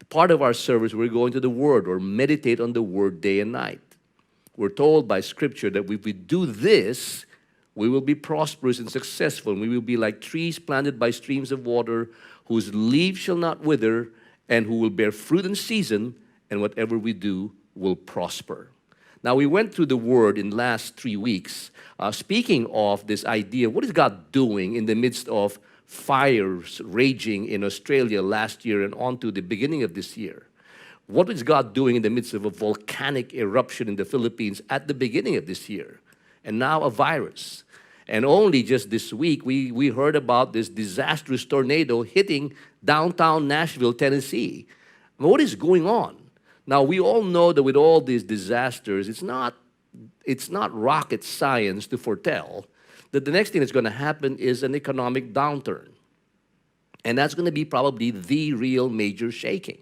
part of our service, we're going to the Word or meditate on the Word day and night. We're told by Scripture that if we do this, we will be prosperous and successful. And we will be like trees planted by streams of water, whose leaves shall not wither, and who will bear fruit in season, and whatever we do will prosper. Now, we went through the Word in the last 3 weeks, speaking of this idea, what is God doing in the midst of fires raging in Australia last year and on to the beginning of this year? What is God doing in the midst of a volcanic eruption in the Philippines at the beginning of this year? And now a virus. And only just this week, we heard about this disastrous tornado hitting downtown Nashville, Tennessee. What is going on? Now, we all know that with all these disasters, it's not rocket science to foretell that the next thing that's going to happen is an economic downturn. And that's going to be probably the real major shaking.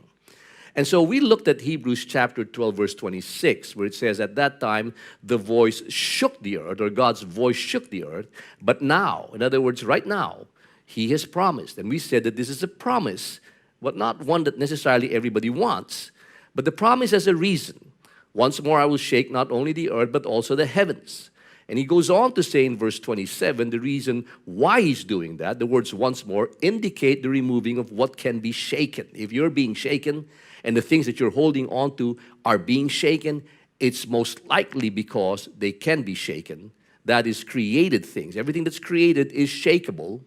And so we looked at Hebrews chapter 12, verse 26, where it says, at that time, the voice shook the earth, or God's voice shook the earth. But now, in other words, right now, He has promised. And we said that this is a promise, but not one that necessarily everybody wants. But the promise has a reason. Once more I will shake not only the earth, but also the heavens. And he goes on to say in verse 27, the reason why he's doing that, the words once more, indicate the removing of what can be shaken. If you're being shaken, and the things that you're holding on to are being shaken, it's most likely because they can be shaken. That is created things. Everything that's created is shakeable,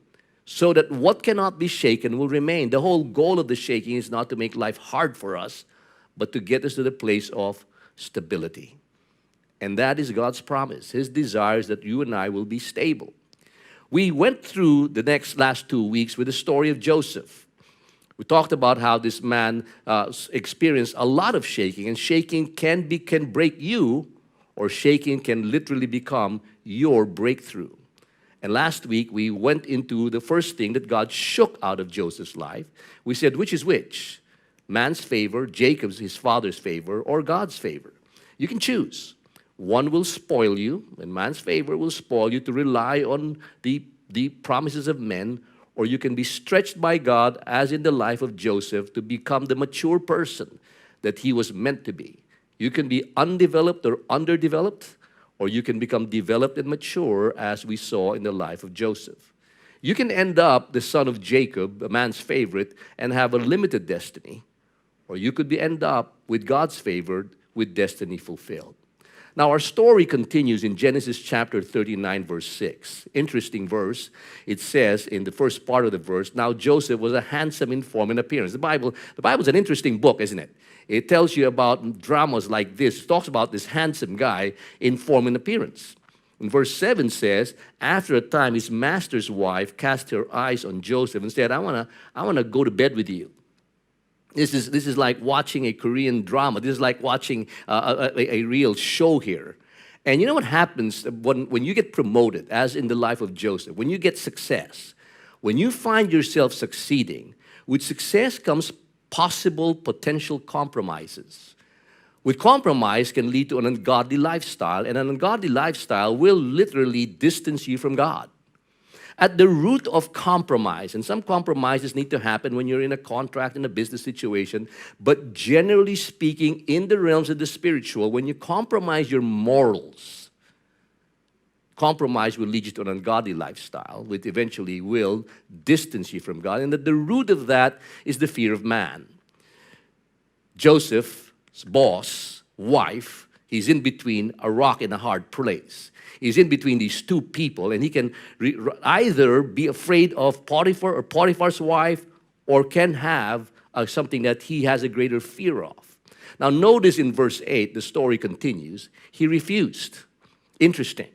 so that what cannot be shaken will remain. The whole goal of the shaking is not to make life hard for us, but to get us to the place of stability. And that is God's promise. His desire is that you and I will be stable. We went through the last 2 weeks with the story of Joseph. We talked about how this man experienced a lot of shaking, and shaking can break you, or shaking can literally become your breakthrough. And last week, we went into the first thing that God shook out of Joseph's life. We said, which is which? Man's favor, Jacob's, his father's favor, or God's favor? You can choose. One will spoil you, and man's favor will spoil you to rely on the promises of men, or you can be stretched by God, as in the life of Joseph, to become the mature person that he was meant to be. You can be undeveloped or underdeveloped, or you can become developed and mature, as we saw in the life of Joseph. You can end up the son of Jacob, a man's favorite, and have a limited destiny, or you could end up with God's favor, with destiny fulfilled. Now, our story continues in Genesis chapter 39, verse 6. Interesting verse. It says in the first part of the verse, now Joseph was a handsome in form and appearance. The Bible's an interesting book, isn't it? It tells you about dramas like this. It talks about this handsome guy in form and appearance. In verse 7 says, after a time, his master's wife cast her eyes on Joseph and said, I wanna go to bed with you. This is like watching a Korean drama. This is like watching a real show here. And you know what happens when you get promoted, as in the life of Joseph, when you get success, when you find yourself succeeding, with success comes possible potential compromises. With compromise can lead to an ungodly lifestyle, and an ungodly lifestyle will literally distance you from God. At the root of compromise, and some compromises need to happen when you're in a contract, in a business situation, but generally speaking, in the realms of the spiritual, when you compromise your morals, compromise will lead you to an ungodly lifestyle, which eventually will distance you from God. And at the root of that is the fear of man. Joseph's boss, wife, he's in between a rock and a hard place. He's in between these two people, and he can either be afraid of Potiphar or Potiphar's wife, or can have something that he has a greater fear of. Now notice in verse 8, the story continues. He refused. Interesting.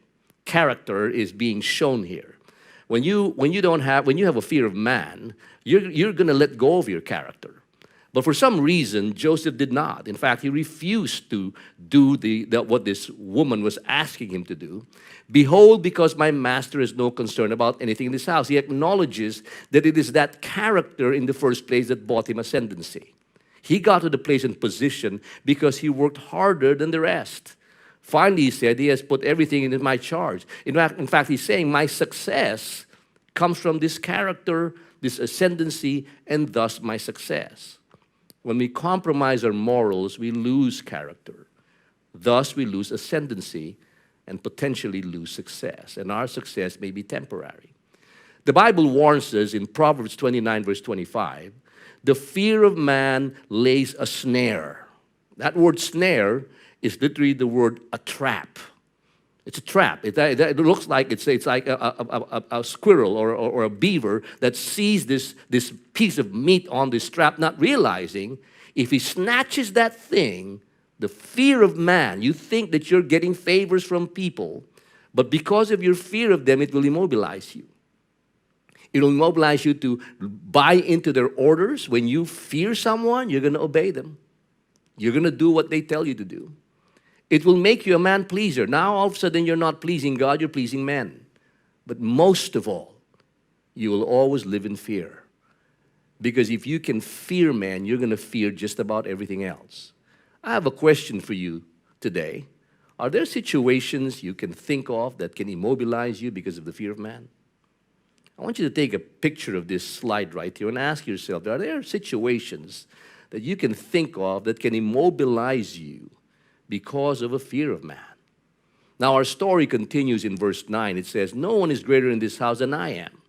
Character is being shown here. When you have a fear of man, you're going to let go of your character. But for some reason, Joseph did not. In fact, he refused to do what this woman was asking him to do. Behold, because my master has no concern about anything in this house. He acknowledges that it is that character in the first place that bought him ascendancy. He got to the place and position because he worked harder than the rest. Finally, he said, he has put everything in my charge. In fact, he's saying my success comes from this character, this ascendancy, and thus my success. When we compromise our morals, we lose character. Thus, we lose ascendancy and potentially lose success. And our success may be temporary. The Bible warns us in Proverbs 29, verse 25, the fear of man lays a snare. That word snare is literally the word a trap. It's a trap. It looks like it's like a squirrel or a beaver that sees this piece of meat on this trap, not realizing if he snatches that thing, the fear of man, you think that you're getting favors from people, but because of your fear of them, it will immobilize you. It will immobilize you to buy into their orders. When you fear someone, you're going to obey them. You're going to do what they tell you to do. It will make you a man pleaser. Now, all of a sudden, you're not pleasing God, you're pleasing men. But most of all, you will always live in fear. Because if you can fear man, you're going to fear just about everything else. I have a question for you today. Are there situations you can think of that can immobilize you because of the fear of man? I want you to take a picture of this slide right here and ask yourself, are there situations that you can think of that can immobilize you because of a fear of man? Now, our story continues in verse 9. It says, no one is greater in this house than I am.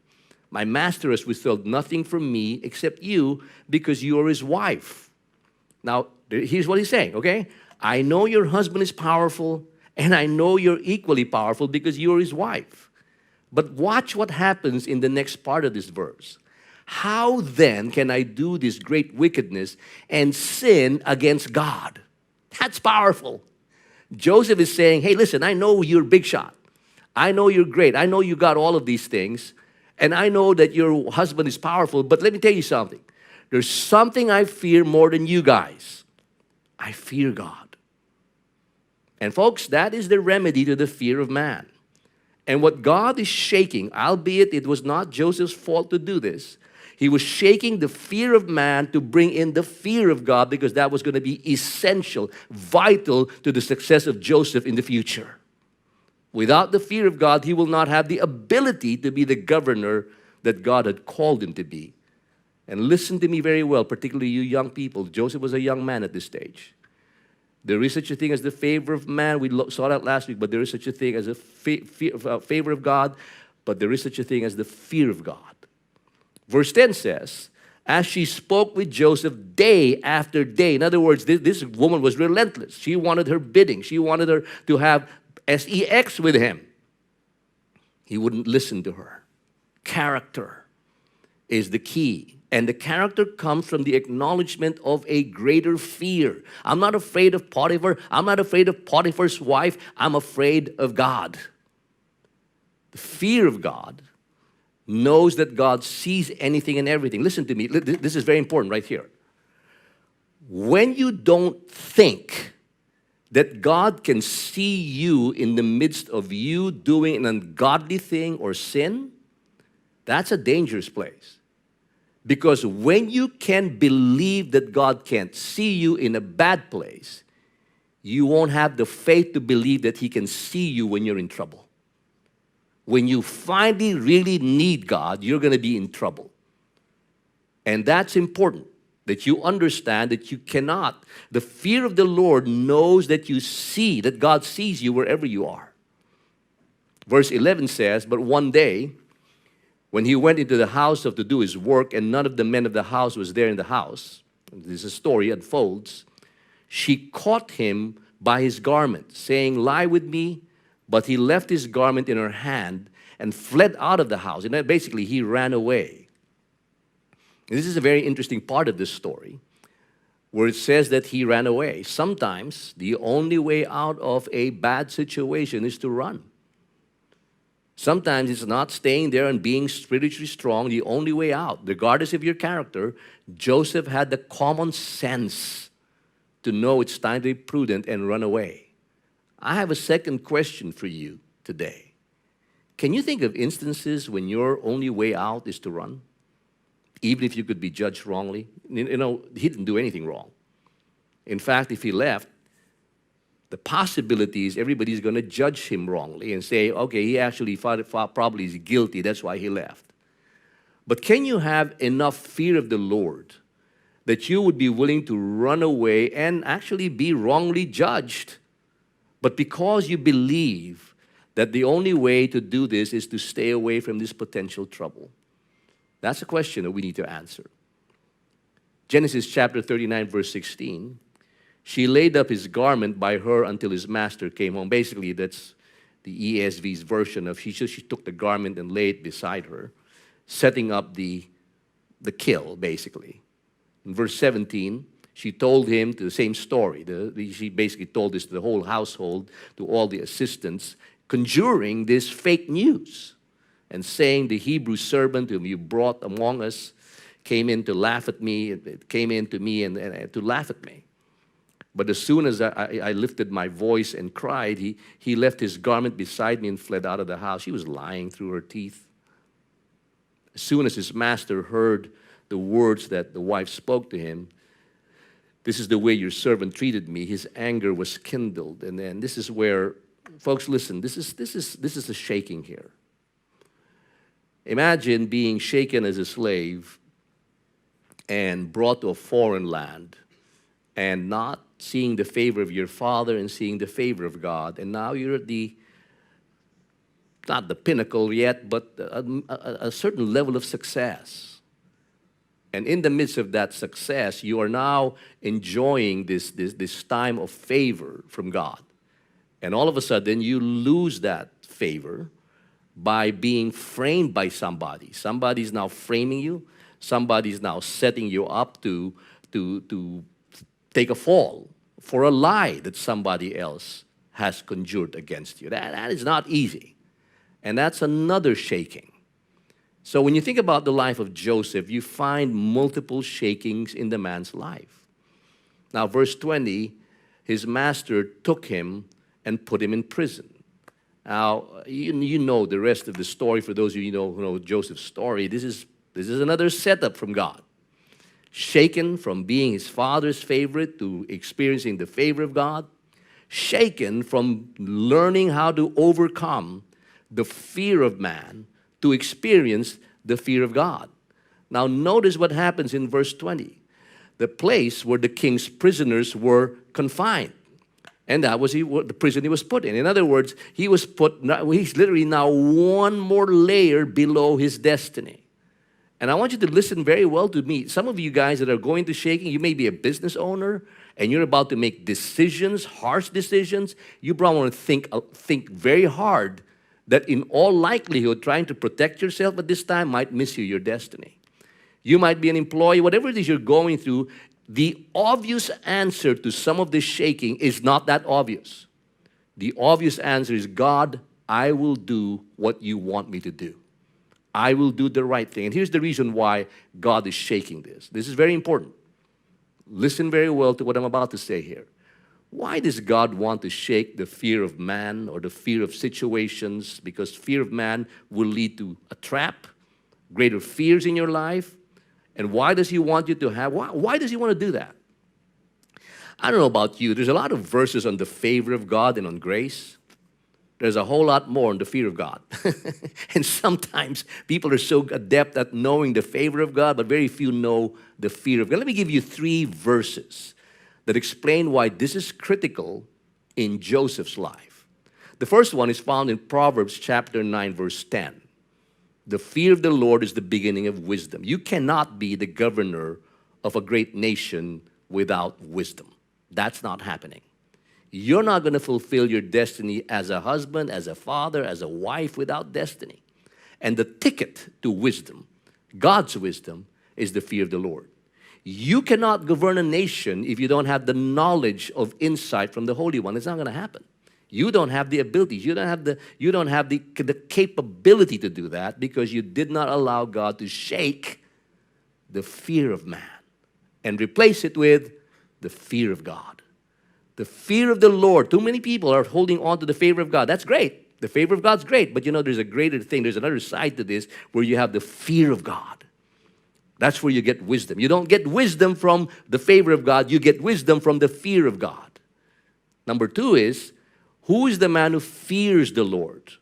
My master has withheld nothing from me except you because you are his wife. Now, here's what he's saying, okay? I know your husband is powerful, and I know you're equally powerful because you're his wife. But watch what happens in the next part of this verse. How then can I do this great wickedness and sin against God? That's powerful. Joseph is saying, hey, listen, I know you're big shot. I know you're great. I know you got all of these things. And I know that your husband is powerful. But let me tell you something. There's something I fear more than you guys. I fear God. And folks, that is the remedy to the fear of man. And what God is shaking, albeit it was not Joseph's fault to do this, he was shaking the fear of man to bring in the fear of God, because that was going to be essential, vital to the success of Joseph in the future. Without the fear of God, he will not have the ability to be the governor that God had called him to be. And listen to me very well, particularly you young people. Joseph was a young man at this stage. There is such a thing as the favor of man. We saw that last week, but there is such a thing as a favor of God, but there is such a thing as the fear of God. Verse 10 says, as she spoke with Joseph day after day. In other words, this woman was relentless. She wanted her bidding. She wanted her to have sex with him. He wouldn't listen to her. Character is the key. And the character comes from the acknowledgement of a greater fear. I'm not afraid of Potiphar. I'm not afraid of Potiphar's wife. I'm afraid of God. The fear of God knows that God sees anything and everything. Listen to me. This is very important right here. When you don't think that God can see you in the midst of you doing an ungodly thing or sin, that's a dangerous place. Because when you can believe that God can't see you in a bad place, you won't have the faith to believe that He can see you when you're in trouble. When you finally really need God, you're going to be in trouble. And that's important, that you understand that you cannot. The fear of the Lord knows that you see, that God sees you wherever you are. Verse 11 says, but one day, when he went into the house to do his work, and none of the men of the house was there in the house, this story unfolds, she caught him by his garment, saying, lie with me. But he left his garment in her hand and fled out of the house. And basically, he ran away. And this is a very interesting part of this story, where it says that he ran away. Sometimes, the only way out of a bad situation is to run. Sometimes it's not staying there and being spiritually strong. The only way out, regardless of your character, Joseph had the common sense to know it's time to be prudent and run away. I have a second question for you today. Can you think of instances when your only way out is to run? Even if you could be judged wrongly? You know, he didn't do anything wrong. In fact, if he left, the possibility is everybody's going to judge him wrongly and say, okay, he actually probably is guilty, that's why he left. But can you have enough fear of the Lord that you would be willing to run away and actually be wrongly judged. But because you believe that the only way to do this is to stay away from this potential trouble. That's a question that we need to answer. Genesis chapter 39, verse 16. She laid up his garment by her until his master came home. Basically, that's the ESV's version of she took the garment and laid it beside her, setting up the kill, basically. In verse 17, she told him the same story. She basically told this to the whole household, to all the assistants, conjuring this fake news and saying, the Hebrew servant whom you brought among us came in to laugh at me, came in to me and to laugh at me. But as soon as I lifted my voice and cried, he left his garment beside me and fled out of the house. She was lying through her teeth. As soon as his master heard the words that the wife spoke to him, this is the way your servant treated me, his anger was kindled. And then this is where, folks, listen, this is the shaking here. Imagine being shaken as a slave and brought to a foreign land and not seeing the favor of your father and seeing the favor of God. And now you're at not the pinnacle yet, but a certain level of success. And in the midst of that success, you are now enjoying this time of favor from God. And all of a sudden, you lose that favor by being framed by somebody. Somebody's now framing you. Somebody's now setting you up to take a fall for a lie that somebody else has conjured against you. That is not easy. And that's another shaking. So when you think about the life of Joseph, you find multiple shakings in the man's life. Now, verse 20, his master took him and put him in prison. Now, you know the rest of the story. For those of you who know Joseph's story, this is another setup from God. Shaken from being his father's favorite to experiencing the favor of God. Shaken from learning how to overcome the fear of man to experience the fear of God. Now notice what happens in verse 20. The place where the king's prisoners were confined. And that was the prison he was put in. In other words, he's literally now one more layer below his destiny. And I want you to listen very well to me. Some of you guys that are going to shaking, you may be a business owner and you're about to make decisions, harsh decisions. You probably want to think very hard that in all likelihood, trying to protect yourself at this time might miss you your destiny. You might be an employee, whatever it is you're going through, the obvious answer to some of this shaking is not that obvious. The obvious answer is, God, I will do what you want me to do. I will do the right thing. And here's the reason why God is shaking this. This is very important. Listen very well to what I'm about to say here. Why does God want to shake the fear of man or the fear of situations? Because fear of man will lead to a trap, greater fears in your life. And why does he want you to have, why does he want to do that? I don't know about you. There's a lot of verses on the favor of God and on grace. There's a whole lot more on the fear of God. And sometimes people are so adept at knowing the favor of God, but very few know the fear of God. Let me give you 3 verses that explain why this is critical in Joseph's life. The first one is found in Proverbs chapter 9, verse 10. The fear of the Lord is the beginning of wisdom. You cannot be the governor of a great nation without wisdom. That's not happening. You're not going to fulfill your destiny as a husband, as a father, as a wife without destiny. And the ticket to wisdom, God's wisdom, is the fear of the Lord. You cannot govern a nation if you don't have the knowledge of insight from the Holy One. It's not going to happen. You don't have the abilities. You don't have the capability to do that because you did not allow God to shake the fear of man and replace it with the fear of God. The fear of the Lord. Too many people are holding on to the favor of God. That's great. The favor of God's great. But there's a greater thing. There's another side to this where you have the fear of God. That's where you get wisdom. You don't get wisdom from the favor of God. You get wisdom from the fear of God. Number 2 is, who is the man who fears the Lord?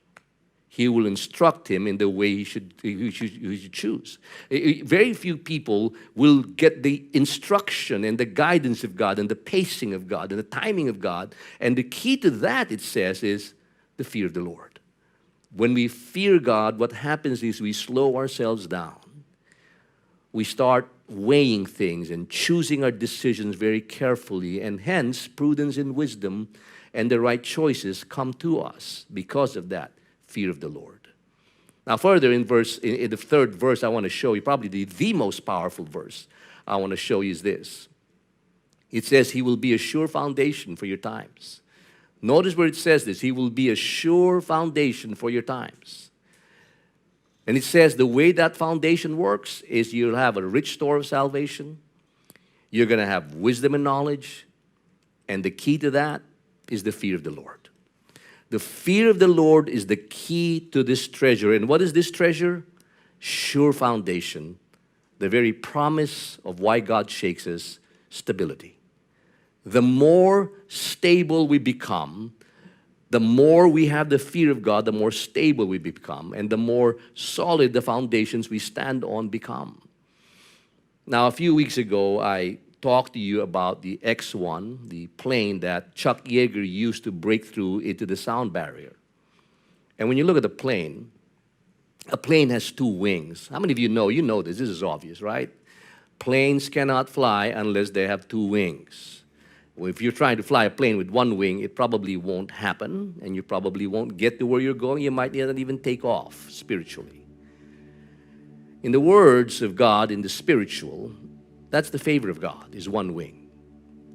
He will instruct him in the way he should choose. Very few people will get the instruction and the guidance of God and the pacing of God and the timing of God. And the key to that, it says, is the fear of the Lord. When we fear God, what happens is we slow ourselves down. We start weighing things and choosing our decisions very carefully, and hence prudence and wisdom and the right choices come to us because of that fear of the Lord. Now further in the third verse I want to show you, probably the most powerful verse I want to show you is this. It says, He will be a sure foundation for your times. Notice where it says this, He will be a sure foundation for your times. And it says the way that foundation works is you'll have a rich store of salvation. You're going to have wisdom and knowledge. And the key to that is the fear of the Lord. The fear of the Lord is the key to this treasure. And what is this treasure? Sure foundation. The very promise of why God shakes us, stability. The more stable we become, the more we have the fear of God, the more stable we become, and the more solid the foundations we stand on become. Now, a few weeks ago, I talked to you about the X-1, the plane that Chuck Yeager used to break through into the sound barrier. And when you look at the plane, a plane has two wings. How many of you know? You know this. This is obvious, right? Planes cannot fly unless they have two wings. Well, if you're trying to fly a plane with one wing, it probably won't happen, and you probably won't get to where you're going. You might not even take off spiritually. In the words of God, in the spiritual, that's the favor of God, is one wing.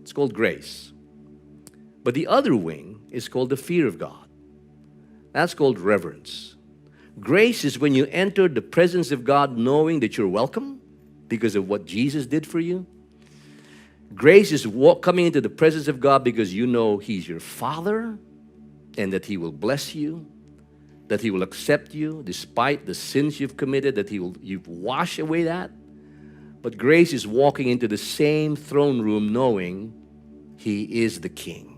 It's called grace. But the other wing is called the fear of God. That's called reverence. Grace is when you enter the presence of God knowing that you're welcome because of what Jesus did for you. Grace is coming into the presence of God because you know He's your Father and that He will bless you, that He will accept you despite the sins you've committed, that you've washed away that. But grace is walking into the same throne room knowing He is the King,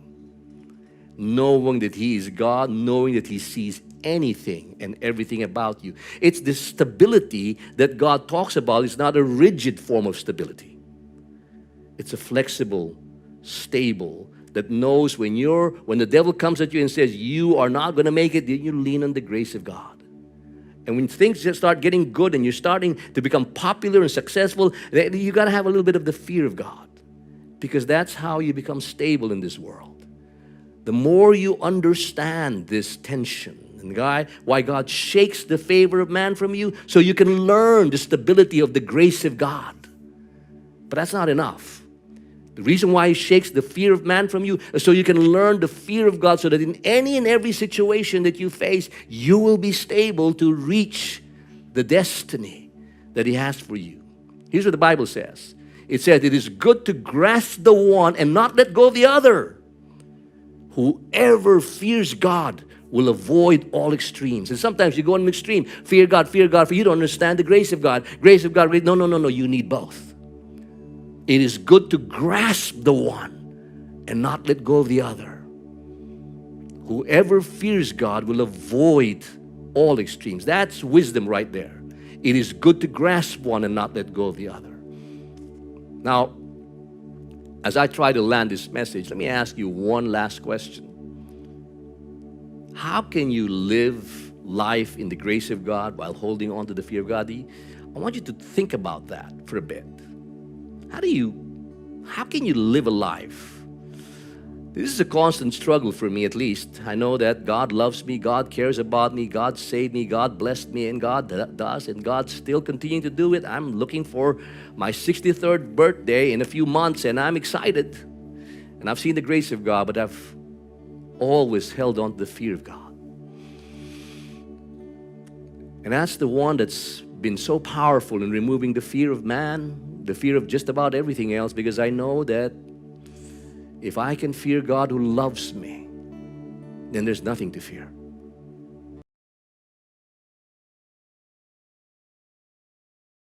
knowing that He is God, knowing that He sees anything and everything about you. It's the stability that God talks about. It's not a rigid form of stability. It's a flexible, stable, that knows when the devil comes at you and says, you are not going to make it, then you lean on the grace of God. And when things just start getting good and you're starting to become popular and successful, you got to have a little bit of the fear of God, because that's how you become stable in this world. The more you understand this tension and why God shakes the favor of man from you, so you can learn the stability of the grace of God. But that's not enough. The reason why He shakes the fear of man from you is so you can learn the fear of God, so that in any and every situation that you face, you will be stable to reach the destiny that He has for you. Here's what the Bible says. It says, it is good to grasp the one and not let go of the other. Whoever fears God will avoid all extremes. And sometimes you go on an extreme. Fear God, for you don't understand the grace of God. Grace of God, no, you need both. It is good to grasp the one and not let go of the other. Whoever fears God will avoid all extremes. That's wisdom right there. It is good to grasp one and not let go of the other. Now, as I try to land this message, let me ask you one last question. How can you live life in the grace of God while holding on to the fear of God? I want you to think about that for a bit. How can you live a life? This is a constant struggle for me, at least. I know that God loves me, God cares about me, God saved me, God blessed me, and God does, and God's still continuing to do it. I'm looking for my 63rd birthday in a few months, and I'm excited. And I've seen the grace of God, but I've always held on to the fear of God. And that's the one that's been so powerful in removing the fear of man, the fear of just about everything else, because I know that if I can fear God who loves me, then there's nothing to fear.